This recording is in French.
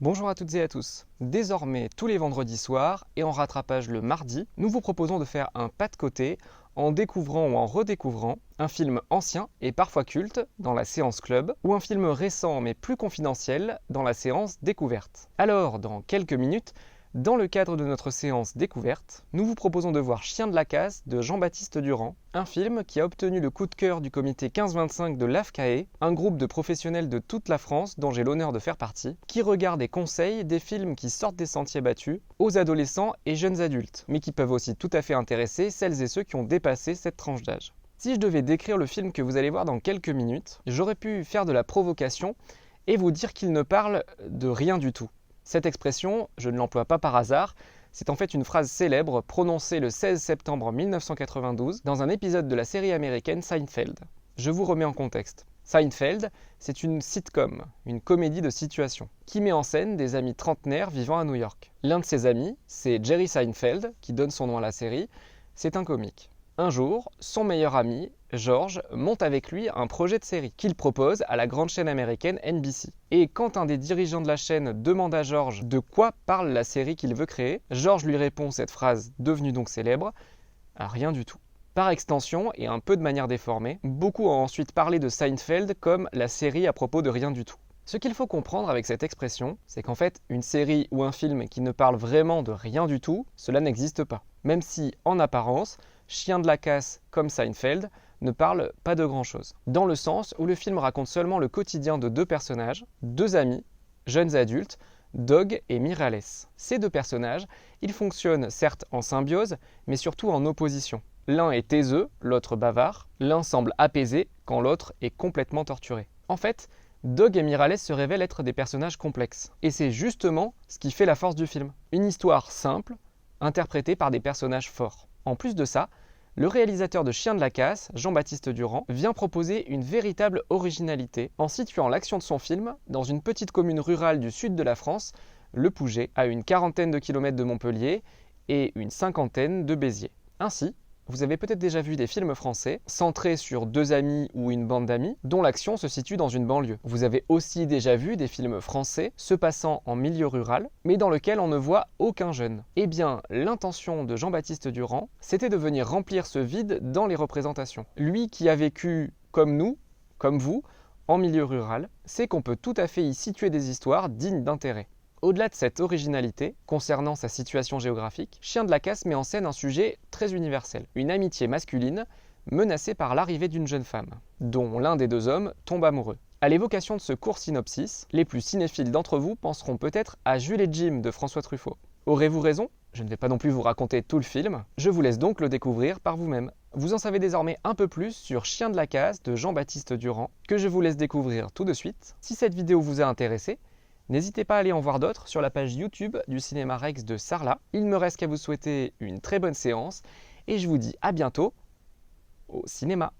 Bonjour à toutes et à tous. Désormais, tous les vendredis soirs et en rattrapage le mardi, nous vous proposons de faire un pas de côté en découvrant ou en redécouvrant un film ancien et parfois culte dans la séance club ou un film récent mais plus confidentiel dans la séance découverte. Alors, dans quelques minutes, dans le cadre de notre séance découverte, nous vous proposons de voir Chien de la casse de Jean-Baptiste Durand, un film qui a obtenu le coup de cœur du comité 15-25 de l'AFCAE, un groupe de professionnels de toute la France dont j'ai l'honneur de faire partie, qui regarde et conseille des films qui sortent des sentiers battus aux adolescents et jeunes adultes, mais qui peuvent aussi tout à fait intéresser celles et ceux qui ont dépassé cette tranche d'âge. Si je devais décrire le film que vous allez voir dans quelques minutes, j'aurais pu faire de la provocation et vous dire qu'il ne parle de rien du tout. Cette expression, je ne l'emploie pas par hasard, c'est en fait une phrase célèbre prononcée le 16 septembre 1992 dans un épisode de la série américaine Seinfeld. Je vous remets en contexte. Seinfeld, c'est une sitcom, une comédie de situation, qui met en scène des amis trentenaires vivant à New York. L'un de ses amis, c'est Jerry Seinfeld, qui donne son nom à la série, c'est un comique. Un jour, son meilleur ami, George, monte avec lui un projet de série qu'il propose à la grande chaîne américaine NBC. Et quand un des dirigeants de la chaîne demande à George de quoi parle la série qu'il veut créer, George lui répond cette phrase devenue donc célèbre, à rien du tout. Par extension, et un peu de manière déformée, beaucoup ont ensuite parlé de Seinfeld comme la série à propos de rien du tout. Ce qu'il faut comprendre avec cette expression, c'est qu'en fait, une série ou un film qui ne parle vraiment de rien du tout, cela n'existe pas. Même si, en apparence, Chien de la casse comme Seinfeld ne parle pas de grand-chose. Dans le sens où le film raconte seulement le quotidien de deux personnages, deux amis, jeunes adultes, Doug et Mirales. Ces deux personnages, ils fonctionnent certes en symbiose, mais surtout en opposition. L'un est taiseux, l'autre bavard, l'un semble apaisé quand l'autre est complètement torturé. En fait, Doug et Mirales se révèlent être des personnages complexes. Et c'est justement ce qui fait la force du film. Une histoire simple, interprétée par des personnages forts. En plus de ça, le réalisateur de Chien de la casse, Jean-Baptiste Durand, vient proposer une véritable originalité en situant l'action de son film dans une petite commune rurale du sud de la France, Le Pouget, à une quarantaine de kilomètres de Montpellier et une cinquantaine de Béziers. Ainsi, vous avez peut-être déjà vu des films français centrés sur deux amis ou une bande d'amis dont l'action se situe dans une banlieue. Vous avez aussi déjà vu des films français se passant en milieu rural, mais dans lequel on ne voit aucun jeune. Eh bien, l'intention de Jean-Baptiste Durand, c'était de venir remplir ce vide dans les représentations. Lui qui a vécu comme nous, comme vous, en milieu rural, sait qu'on peut tout à fait y situer des histoires dignes d'intérêt. Au-delà de cette originalité, concernant sa situation géographique, Chien de la casse met en scène un sujet très universel, une amitié masculine menacée par l'arrivée d'une jeune femme, dont l'un des deux hommes tombe amoureux. À l'évocation de ce court synopsis, les plus cinéphiles d'entre vous penseront peut-être à Jules et Jim de François Truffaut. Aurez-vous raison? Je ne vais pas non plus vous raconter tout le film, je vous laisse donc le découvrir par vous-même. Vous en savez désormais un peu plus sur Chien de la casse de Jean-Baptiste Durand, que je vous laisse découvrir tout de suite. Si cette vidéo vous a intéressé, n'hésitez pas à aller en voir d'autres sur la page YouTube du Cinéma Rex de Sarlat. Il me reste qu'à vous souhaiter une très bonne séance et je vous dis à bientôt au cinéma.